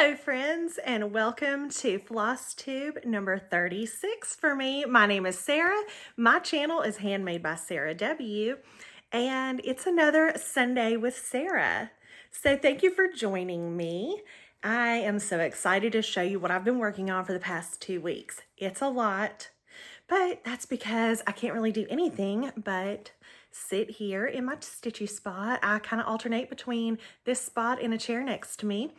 Hello friends, and welcome to Flosstube number 36 for me. My name is Sarah. My channel is Handmade by Sarah W. And it's another Sunday with Sarah. So thank you for joining me. I am so excited to show you what I've been working on for the past 2 weeks. It's a lot, but that's because I can't really do anything but sit here in my stitchy spot. I kind of alternate between this spot and a chair next to me.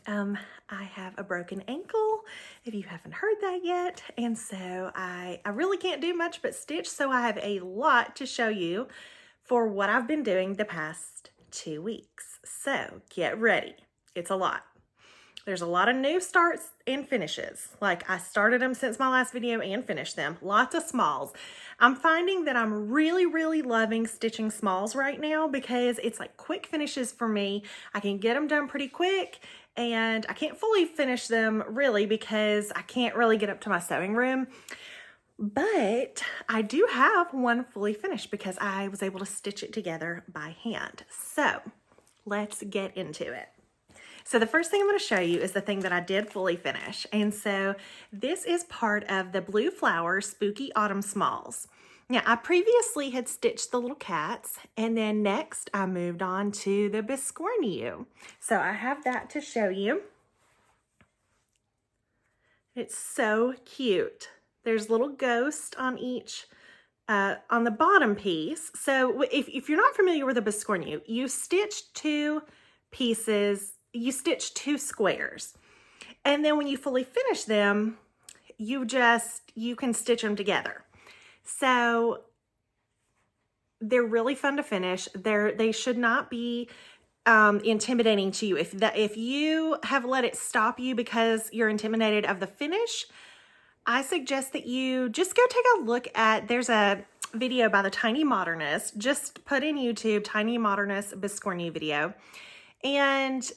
I have a broken ankle, if you haven't heard that yet, and so I really can't do much but stitch, so I have a lot to show you for what I've been doing the past 2 weeks. So get ready. It's a lot. There's a lot of new starts and finishes. Like, I started them since my last video and finished them. Lots of smalls. I'm finding that I'm really loving stitching smalls right now because it's like quick finishes for me. I can get them done pretty quick, and I can't fully finish them really because I can't really get up to my sewing room. But I do have one fully finished because I was able to stitch it together by hand. So let's get into it. So the first thing I'm going to show you is the thing that I did fully finish. And so this is part of the Blue Flower Spooky Autumn Smalls. Now, I previously had stitched the little cats, and then next I moved on to the Biscornu. So I have that to show you. It's so cute. There's little ghosts on each, on the bottom piece. So if you're not familiar with a Biscornu, you stitch two pieces. You stitch two squares, and then when you fully finish them, you can stitch them together. So they're really fun to finish. They should not be intimidating to you. If you have let it stop you because you're intimidated of the finish, I suggest that you just go take a look at, there's a video by the Tiny Modernist. Just put in YouTube Tiny Modernist Biscornu video, and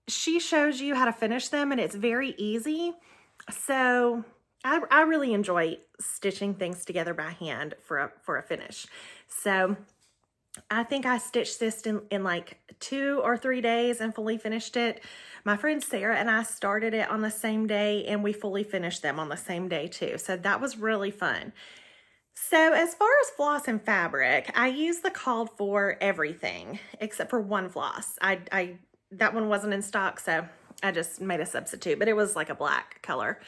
she shows you how to finish them, and it's very easy. So I really enjoy stitching things together by hand for a finish. So I think I stitched this in like 2 or 3 days and fully finished it. My friend Sarah and I started it on the same day, and we fully finished them on the same day too. So that was really fun. So as far as floss and fabric, I use the called for everything except for one floss. That one wasn't in stock, so I just made a substitute, but it was like a black color.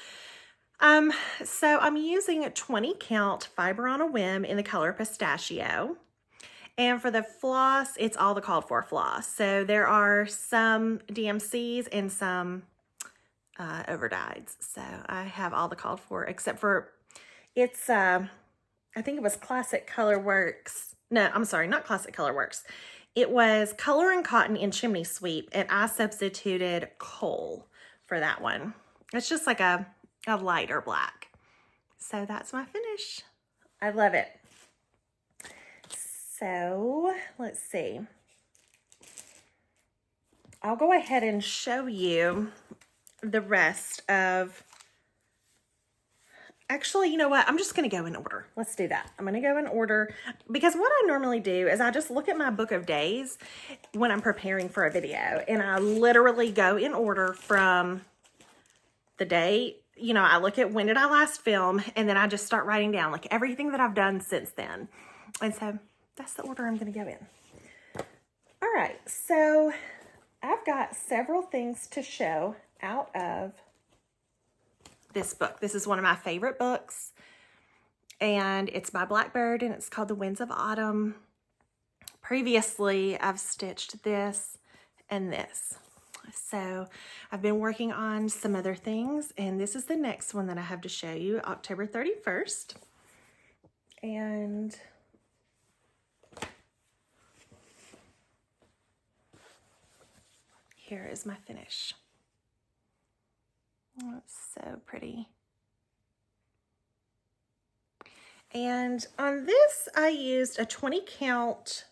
So I'm using a 20 count fiber on a whim in the color Pistachio. And for the floss, it's all the called for floss. So there are some DMCs and some overdyes. So I have all the called for, except for it's, I think it was Classic Colorworks. No, I'm sorry, not Classic Colorworks. It was Color and Cotton in Chimney Sweep, and I substituted coal for that one. It's just like a lighter black. So that's my finish. I love it. So let's see. I'll go ahead and show you the rest of, actually, you know what? I'm just going to go in order. Let's do that. I'm going to go in order because what I normally do is I just look at my book of days when I'm preparing for a video, and I literally go in order from the day. You know, I look at when did I last film, and then I just start writing down like everything that I've done since then. And so that's the order I'm going to go in. All right. So I've got several things to show out of this book. This is one of my favorite books, and it's by Blackbird, and it's called The Winds of Autumn. Previously, I've stitched this and this. So I've been working on some other things, and this is the next one that I have to show you, October 31st. And here is my finish. Oh, it's so pretty. And on this, I used a 20 count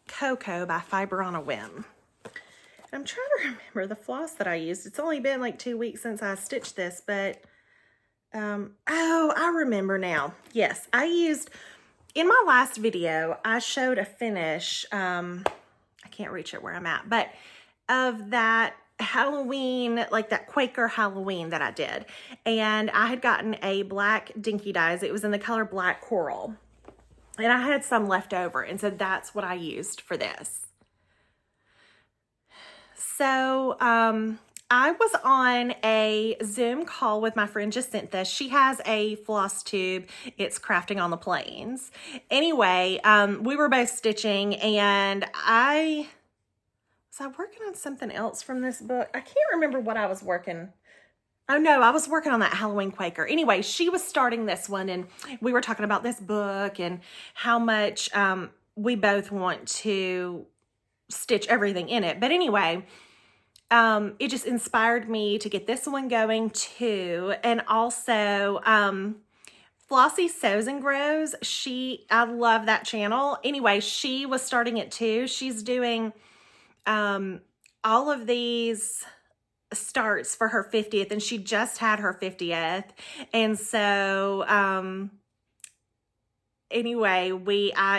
Cocoa by Fiber on a Whim. I'm trying to remember the floss that I used. It's only been like 2 weeks since I stitched this, but, oh, I remember now. Yes, I used, in my last video, I showed a finish, I can't reach it where I'm at, but of that Halloween, like that Quaker Halloween that I did. And I had gotten a black dinky dyes. It was in the color black coral. And I had some left over. And so that's what I used for this. So, I was on a Zoom call with my friend Jacinta. She has a Flosstube. It's Crafting on the Plains. Anyway, we were both stitching, and was I working on something else from this book? I can't remember what I was working. Oh no, I was working on that Halloween Quaker. Anyway, she was starting this one, and we were talking about this book and how much we both want to stitch everything in it. But anyway, it just inspired me to get this one going too. And also, Flossie Sews and Grows, I love that channel. Anyway, she was starting it too. She's doing, all of these starts for her 50th, and she just had her 50th. And so, anyway,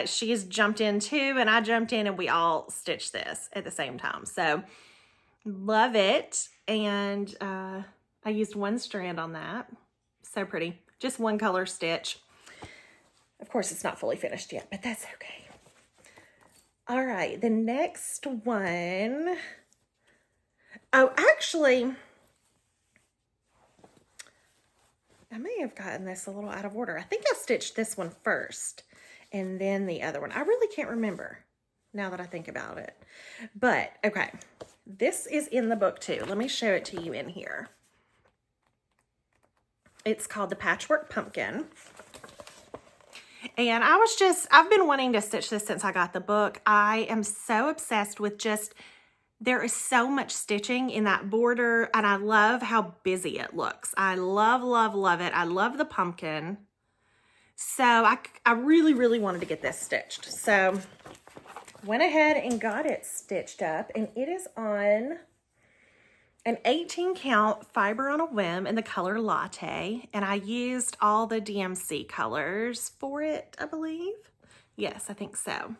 she has jumped in too, and I jumped in, and we all stitched this at the same time. So, love it. And I used one strand on that. So pretty. Just one color stitch. Of course, it's not fully finished yet, but that's okay. All right, the next one. Oh, actually, I may have gotten this a little out of order. I think I stitched this one first and then the other one. I really can't remember now that I think about it. But, okay. This is in the book too. Let me show it to you in here. It's called the Patchwork Pumpkin. And I've been wanting to stitch this since I got the book. I am so obsessed with there is so much stitching in that border, and I love how busy it looks. I love, love, love it. I love the pumpkin. So I really, really wanted to get this stitched. So went ahead and got it stitched up, and it is on an 18 count fiber on a whim in the color Latte, and I used all the DMC colors for it, I believe. Yes, I think so.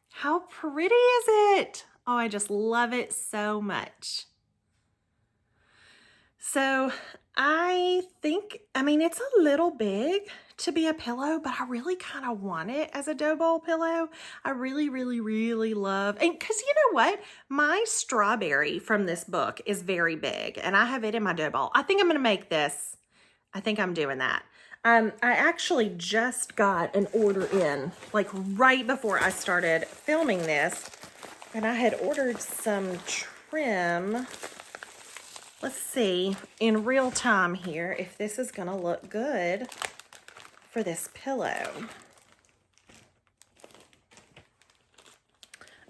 How pretty is it? Oh, I just love it so much. So I mean, it's a little big to be a pillow, but I really kind of want it as a dough bowl pillow. I really, really, really love, and because you know what? My strawberry from this book is very big, and I have it in my dough bowl. I think I'm going to make this. I think I'm doing that. I actually just got an order in, like right before I started filming this, and I had ordered some trim. Let's see in real time here if this is going to look good for this pillow.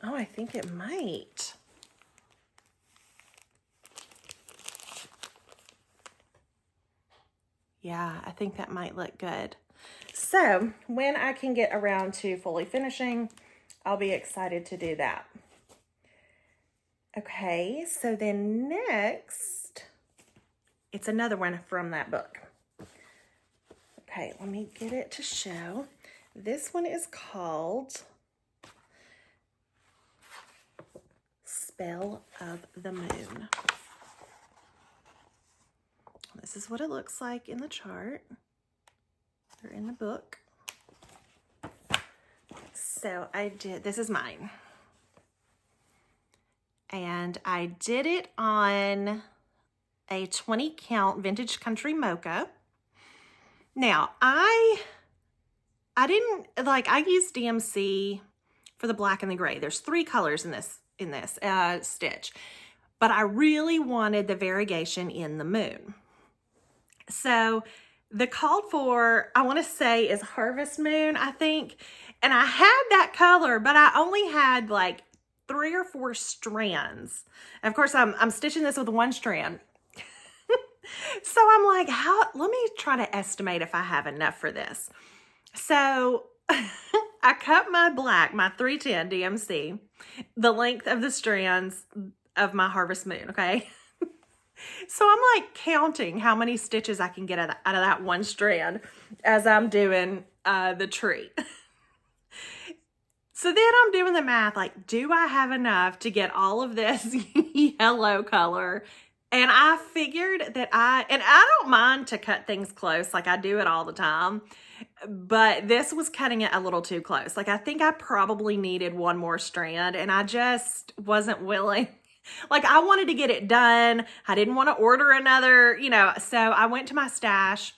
Oh, I think it might. Yeah, I think that might look good. So when I can get around to fully finishing, I'll be excited to do that. Okay, so then next, it's another one from that book. Okay, let me get it to show. This one is called Spell of the Moon. This is what it looks like in the chart or in the book. So this is mine. And I did it on a 20 count vintage country mocha. Now, I used DMC for the black and the gray. There's 3 colors in this stitch, but I really wanted the variegation in the moon. So the called for, I want to say, is Harvest Moon, I think. And I had that color, but I only had like 3 or 4 strands. And of course, I'm stitching this with 1 strand. So I'm like, let me try to estimate if I have enough for this. So I cut my black, my 310 DMC, the length of the strands of my Harvest Moon, okay? So I'm like counting how many stitches I can get out of that 1 strand as I'm doing the tree. So then I'm doing the math, like, do I have enough to get all of this yellow color? And I figured that and I don't mind to cut things close, like I do it all the time, but this was cutting it a little too close. Like, I think I probably needed one more strand, and I just wasn't willing. Like, I wanted to get it done. I didn't want to order another, so I went to my stash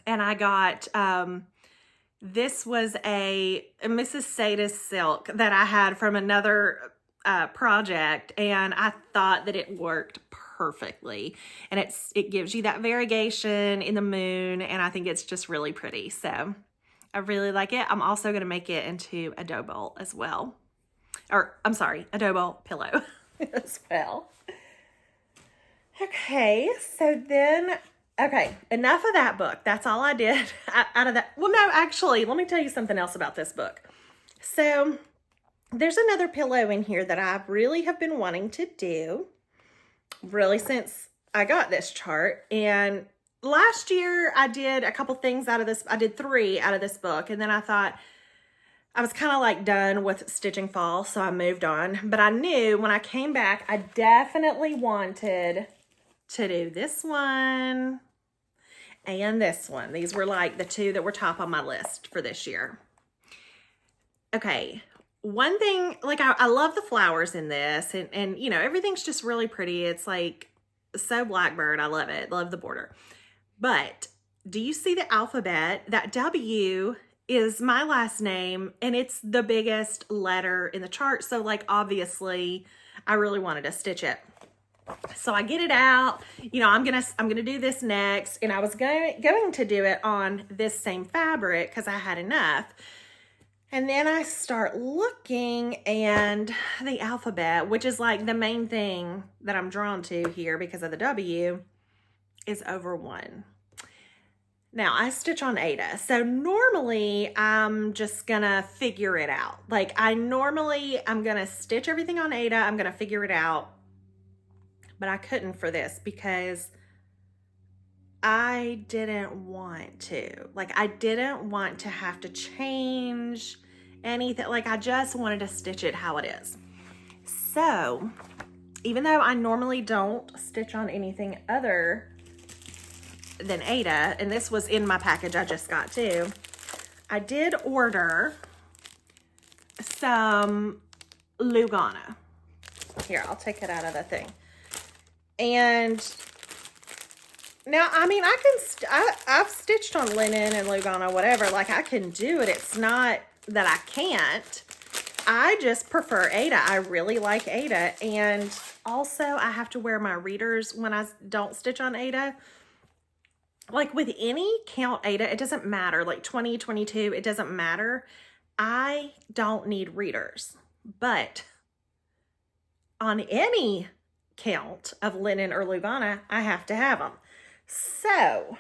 and I got, this was a Mrs. Sadie's silk that I had from another project, and I thought that it worked perfectly. And it gives you that variegation in the moon, and I think it's just really pretty. So I really like it. I'm also going to make it into a dough bowl as well. Or, I'm sorry, a dough bowl pillow as well. Okay, so then... Okay, enough of that book. That's all I did out of that. Well, no, actually, let me tell you something else about this book. So there's another pillow in here that I really have been wanting to do, really since I got this chart. And last year I did a couple things out of this. I did 3 out of this book. And then I thought I was kind of like done with stitching fall, so I moved on. But I knew when I came back, I definitely wanted to do this one and this one. These were like the 2 that were top on my list for this year. Okay, one thing, like I love the flowers in this, and everything's just really pretty. It's like so Blackbird. I love it. Love the border. But do you see the alphabet? That W is my last name, and it's the biggest letter in the chart. So like obviously I really wanted to stitch it. So I get it out, I'm gonna do this next, and I was going to do it on this same fabric because I had enough. And then I start looking, and the alphabet, which is like the main thing that I'm drawn to here because of the W, is over 1. Now I stitch on Aida, so normally I'm just gonna figure it out. Like I'm gonna stitch everything on Aida, I'm gonna figure it out. But I couldn't for this because I didn't want to. Like, I didn't want to have to change anything. Like, I just wanted to stitch it how it is. So, even though I normally don't stitch on anything other than Aida, and this was in my package I just got too, I did order some Lugana. Here, I'll take it out of the thing. And now, I mean, I've stitched on linen and Lugana, whatever. Like, I can do it. It's not that I can't. I just prefer Aida. I really like Aida. And also, I have to wear my readers when I don't stitch on Aida. Like, with any count Aida, it doesn't matter. Like, 20, 22, it doesn't matter. I don't need readers. But on any count of linen or Lugana, I have to have them. So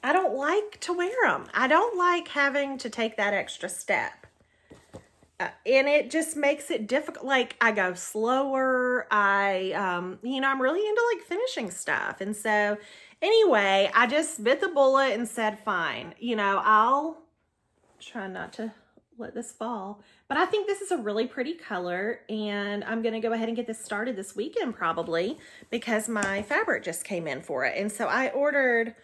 I don't like to wear them. I don't like having to take that extra step. And it just makes it difficult. Like, I go slower. I'm really into like finishing stuff. And so anyway, I just bit the bullet and said, fine, I'll try not to let this fall. But I think this is a really pretty color, and I'm going to go ahead and get this started this weekend probably because my fabric just came in for it. And so I ordered,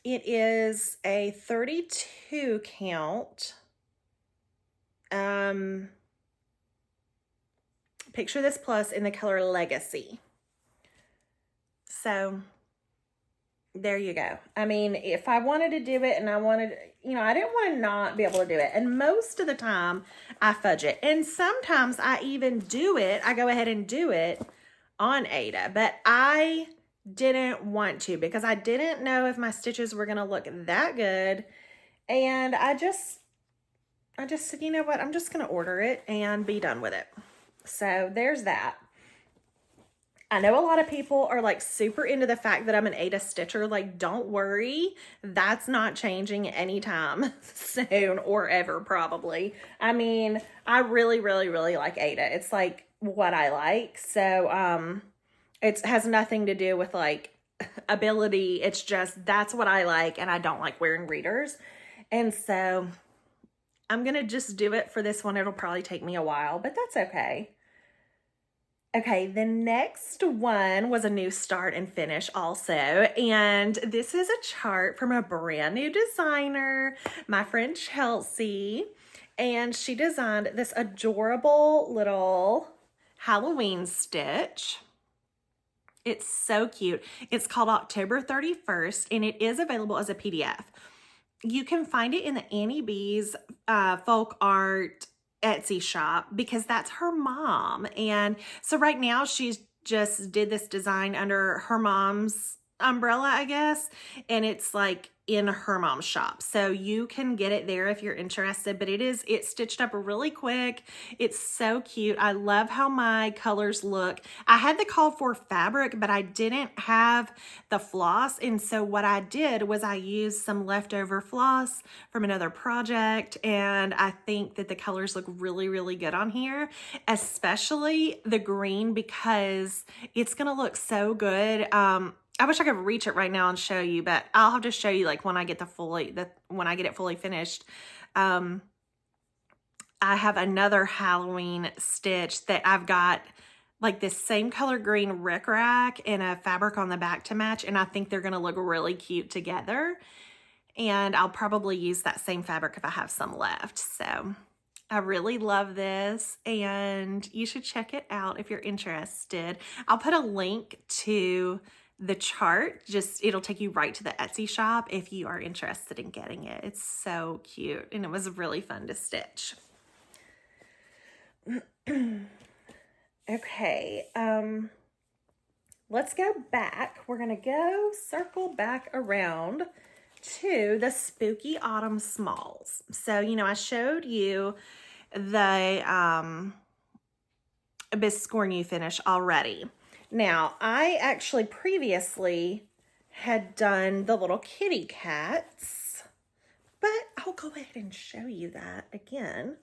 it is a 32 count. Picture This Plus in the color Legacy. So there you go. I mean, if I wanted to do it and I wanted, I didn't want to not be able to do it. And most of the time I fudge it. And sometimes I even do it. I go ahead and do it on Aida, but I didn't want to because I didn't know if my stitches were going to look that good. And I just said, you know what? I'm just going to order it and be done with it. So there's that. I know a lot of people are like super into the fact that I'm an Aida stitcher. Like, don't worry. That's not changing anytime soon or ever probably. I mean, I really, really, really like Aida. It's like what I like. So, it has nothing to do with like ability. It's just, that's what I like. And I don't like wearing readers. And so I'm gonna just do it for this one. It'll probably take me a while, but that's okay. Okay, the next one was a new start and finish also, and this is a chart from a brand new designer, my friend Chelsea, and she designed this adorable little Halloween stitch. It's so cute. It's called October 31st, and it is available as a PDF. You can find it in the Annie B's folk art Etsy shop because that's her mom. And so right now she's just did this design under her mom's umbrella, I guess. And it's like in her mom's shop. So you can get it there if you're interested, but it's stitched up really quick. It's so cute. I love how my colors look. I had the called for fabric, but I didn't have the floss. And so what I did was I used some leftover floss from another project. And I think that the colors look really, really good on here, especially the green, because it's going to look so good. I wish I could reach it right now and show you, but I'll have to show you like when I get when I get it fully finished. I have another Halloween stitch that I've got like this same color green rickrack and a fabric on the back to match, and I think they're gonna look really cute together. And I'll probably use that same fabric if I have some left. So I really love this, and you should check it out if you're interested. I'll put a link to the chart, it'll take you right to the Etsy shop if you are interested in getting it. It's so cute, and it was really fun to stitch. Okay, let's go back. We're gonna circle back around to the Spooky Autumn Smalls. So, you know, I showed you the Biscornu finish already. Now, I actually previously had done the little kitty cats, but I'll go ahead and show you that again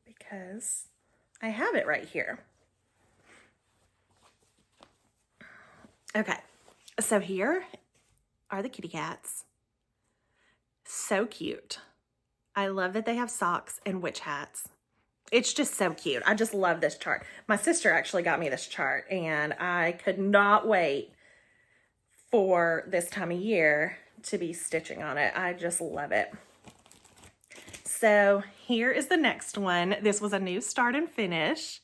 because I have it right here. Okay, so here are the kitty cats. So cute. I love that they have socks and witch hats. It's just so cute. I just love this chart. My sister actually got me this chart, and I could not wait for this time of year to be stitching on it. I just love it. So here is the next one. This was a new start and finish,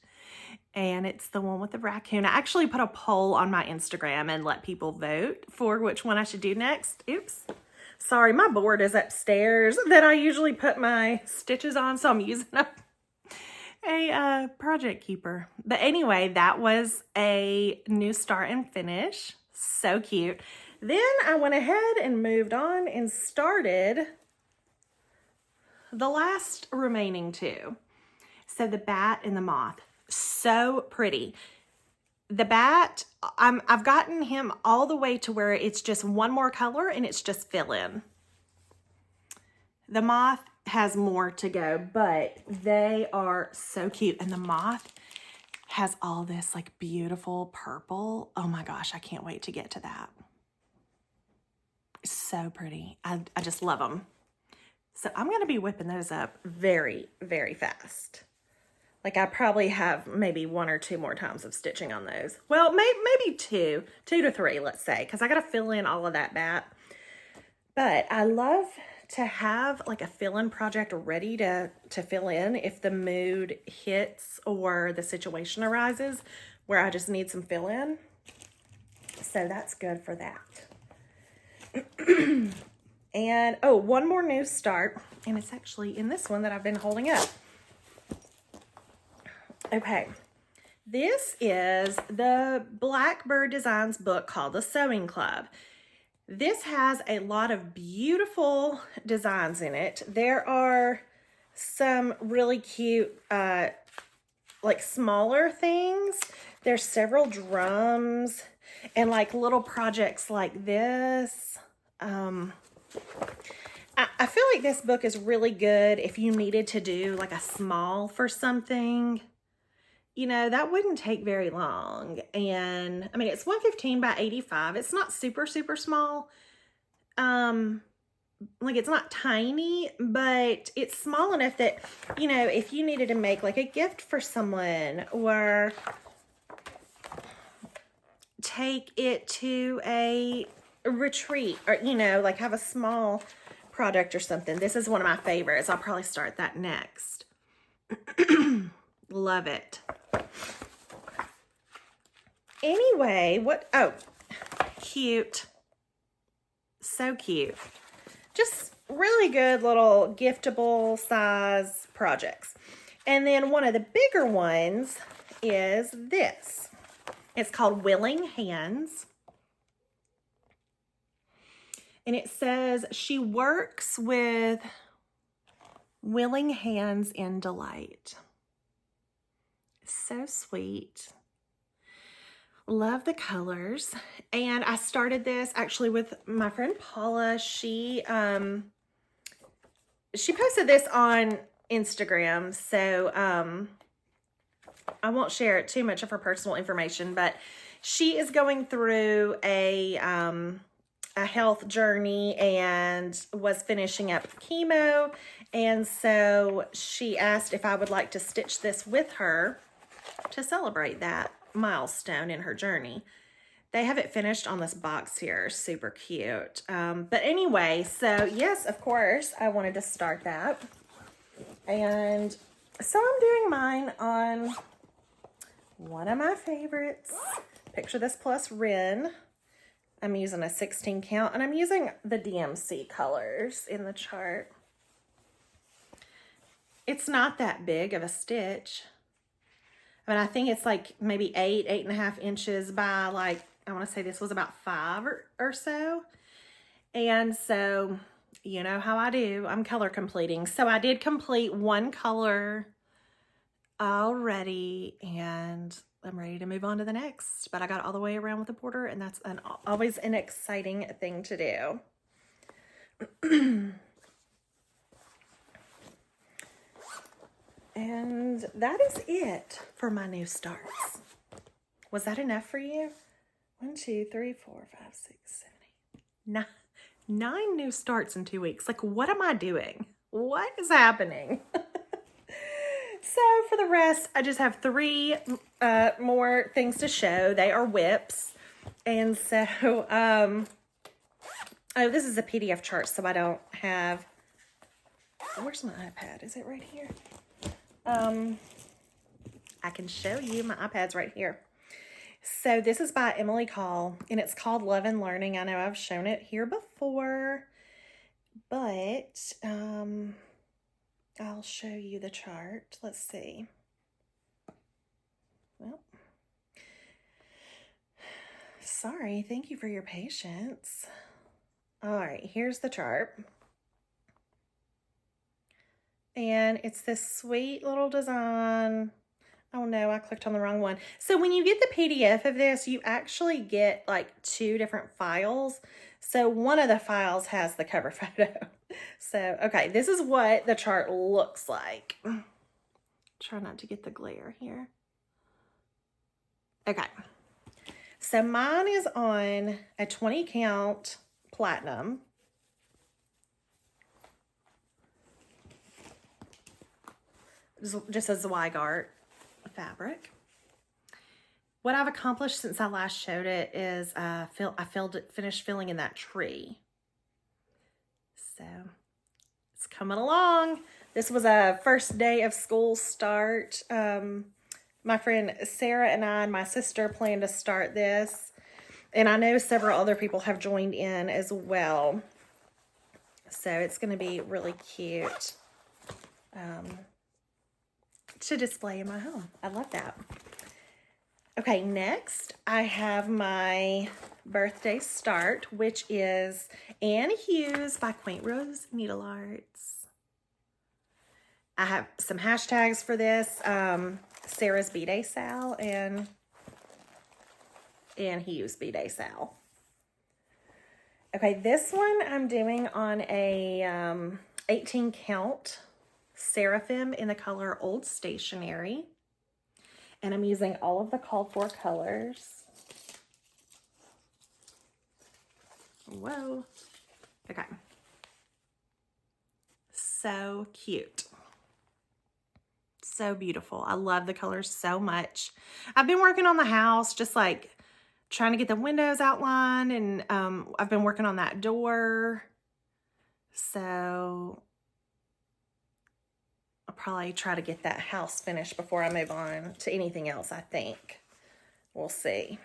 and it's the one with the raccoon. I actually put a poll on my Instagram and let people vote for which one I should do next. Oops. Sorry, my board is upstairs that I usually put my stitches on, so I'm using a project keeper. But anyway, that was a new start and finish. So cute. Then I went ahead and moved on and started the last remaining two. So the bat and the moth. So pretty. The bat, I've gotten him all the way to where it's just one more color and it's just fill in. The moth has more to go, but they are so cute. And the moth has all this like beautiful purple. Oh my gosh, I can't wait to get to that. It's so pretty. I just love them. So I'm going to be whipping those up very, very fast. Like I probably have maybe 1 or 2 more times of stitching on those. Well, maybe 2 to 3, let's say, because I got to fill in all of that bat. But I love to have like a fill-in project ready to fill in if the mood hits or the situation arises where I just need some fill-in. So that's good for that. And oh, one more new start, and it's actually in this one that I've been holding up. Okay, this is the Blackbird Designs book called The Sewing Club. This has a lot of beautiful designs in it. There are some really cute, like smaller things. There's several drums and like little projects like this. I feel like this book is really good if you needed to do like a small for something. You know, that wouldn't take very long. And I mean, it's 115 by 85. It's not super, super small. like, it's not tiny, but it's small enough that, you know, if you needed to make like a gift for someone or take it to a retreat or, you know, like have a small product or something. This is one of my favorites. I'll probably start that next. Love it. Anyway, oh, cute. So cute. Just really good little giftable size projects. And then one of the bigger ones is this. It's called Willing Hands. And it says, she works with willing hands in delight. So sweet. Love the colors. And I started this actually with my friend Paula. She posted this on Instagram, so I won't share too much of her personal information, but she is going through a health journey and was finishing up chemo, and so she asked if I would like to stitch this with her to celebrate that milestone in her journey. They have it finished on this box here. Super cute. But anyway, so yes, of course, I wanted to start that. And so I'm doing mine on one of my favorites. Picture This Plus Rin. I'm using a 16 count, and I'm using the DMC colors in the chart. It's not that big of a stitch. I mean, I think it's like maybe 8.5 inches by, like, I want to say this was about 5 or so. And so, you know how I do. I'm color completing. So I did complete one color already, and I'm ready to move on to the next. But I got all the way around with the border, and that's always an exciting thing to do. And that is it for my new starts. Was that enough for you? 1, 2, 3, 4, 5, 6, 7, 8, 9 new starts in 2 weeks. Like, what am I doing? What is happening? So for the rest, I just have 3 more things to show. They are whips. And so, oh, this is a PDF chart, so I don't have, where's my iPad? Is it right here? I can show you. My iPad's right here. So this is by Emily Call, and it's called Love and Learning. I know I've shown it here before, but I'll show you the chart. Let's see. Well, sorry. Thank you for your patience. All right, here's the chart. And it's this sweet little design. Oh no, I clicked on the wrong one. So when you get the PDF of this, you actually get like 2 different files. So one of the files has the cover photo. So, okay, this is what the chart looks like. Try not to get the glare here. Okay. So mine is on a 20 count platinum. Just a Zweigart fabric. What I've accomplished since I last showed it is I finished filling in that tree. So it's coming along. This was a first day of school start. My friend Sarah and I and my sister plan to start this, and I know several other people have joined in as well. So it's going to be really cute. To display in my home. I love that. Okay, next I have my birthday start, which is Anne Hughs by Quaint Rose Needle Arts. I have some hashtags for this. Sarah's B-Day Sal and Anne Hughs B-Day Sal. Okay, this one I'm doing on a 18 count Seraphim in the color Old Stationery. And I'm using all of the called for colors. Whoa. Okay. so cute. So beautiful. I love the colors so much. I've been working on the house, just like trying to get the windows outlined, and I've been working on that door. So I'll probably try to get that house finished before I move on to anything else, I think. We'll see.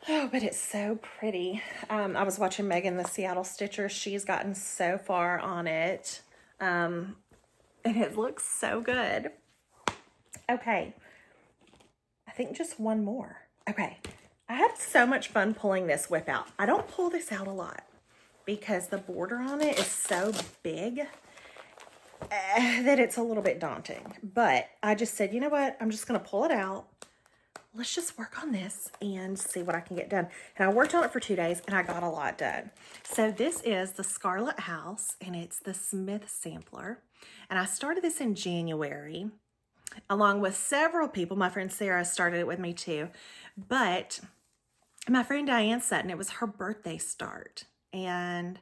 Oh, but it's so pretty. I was watching Megan, the Seattle Stitcher. She's gotten so far on it. And it looks so good. Okay. I think just one more. Okay. I had so much fun pulling this whip out. I don't pull this out a lot because the border on it is so big that it's a little bit daunting. But I just said, you know what? I'm just going to pull it out. Let's just work on this and see what I can get done. And I worked on it for 2 days and I got a lot done. So this is the Scarlet House and it's the Smith sampler. And I started this in January along with several people. My friend Sarah started it with me too. But my friend Diane Sutton, it was her birthday start. And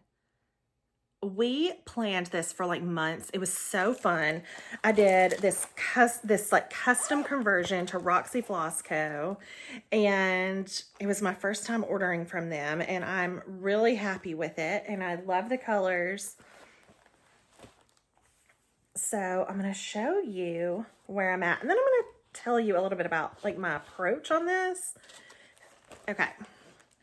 we planned this for like months. It was so fun. I did this like custom conversion to Roxy Floss Co. And it was my first time ordering from them. And I'm really happy with it. And I love the colors. So I'm going to show you where I'm at. And then I'm going to tell you a little bit about like my approach on this. Okay.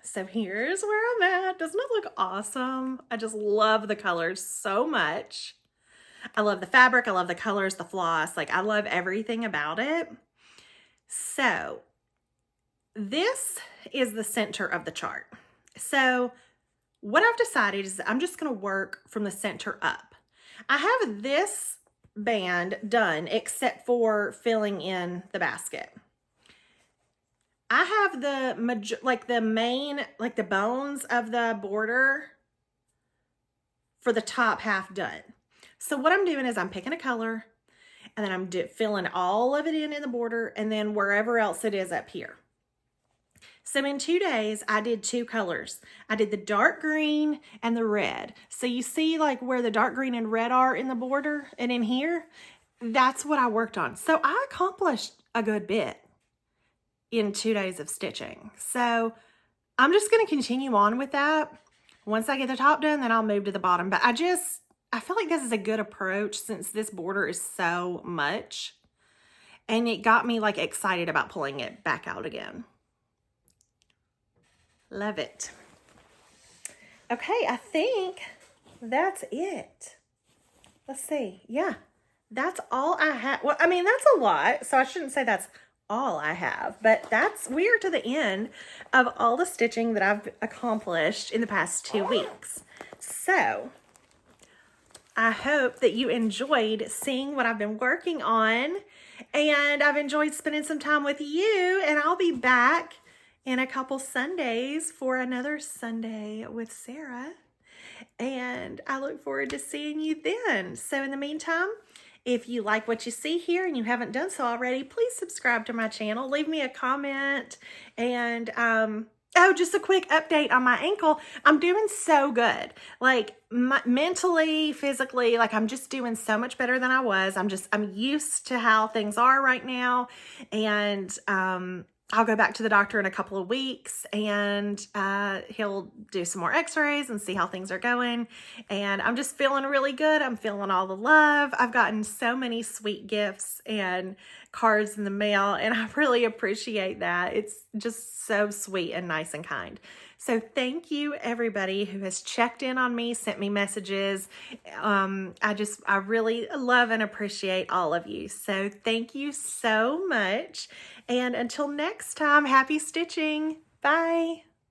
So here's where I'm at. Doesn't it look awesome? I just love the colors so much. I love the fabric. I love the colors, the floss. Like I love everything about it. So this is the center of the chart. So what I've decided is that I'm just going to work from the center up. I have this band done except for filling in the basket. I have the main bones of the border for the top half done. So what I'm doing is I'm picking a color and then I'm filling all of it in the border and then wherever else it is up here. So in 2 days, I did 2 colors. I did the dark green and the red. So you see like where the dark green and red are in the border and in here, that's what I worked on. So I accomplished a good bit in 2 days of stitching. So I'm just going to continue on with that. Once I get the top done, then I'll move to the bottom. But I feel like this is a good approach since this border is so much. And it got me like excited about pulling it back out again. Love it. Okay, I think that's it. Let's see. Yeah, that's all I have. Well, I mean, that's a lot. So I shouldn't say that's all I have, but we are to the end of all the stitching that I've accomplished in the past 2 weeks. So I hope that you enjoyed seeing what I've been working on, and I've enjoyed spending some time with you, and I'll be back in a couple Sundays for another Sunday with Sarah, and I look forward to seeing you then. So in the meantime, if you like what you see here and you haven't done so already, please subscribe to my channel, leave me a comment, and oh, just a quick update on my ankle. I'm doing so good. Like mentally, physically, like I'm just doing so much better than I was. I'm used to how things are right now, and I'll go back to the doctor in a couple of weeks and he'll do some more x-rays and see how things are going. And I'm just feeling really good. I'm feeling all the love. I've gotten so many sweet gifts and cards in the mail, and I really appreciate that. It's just so sweet and nice and kind. So thank you everybody who has checked in on me, sent me messages. I really love and appreciate all of you. So thank you so much. And until next time, happy stitching. Bye.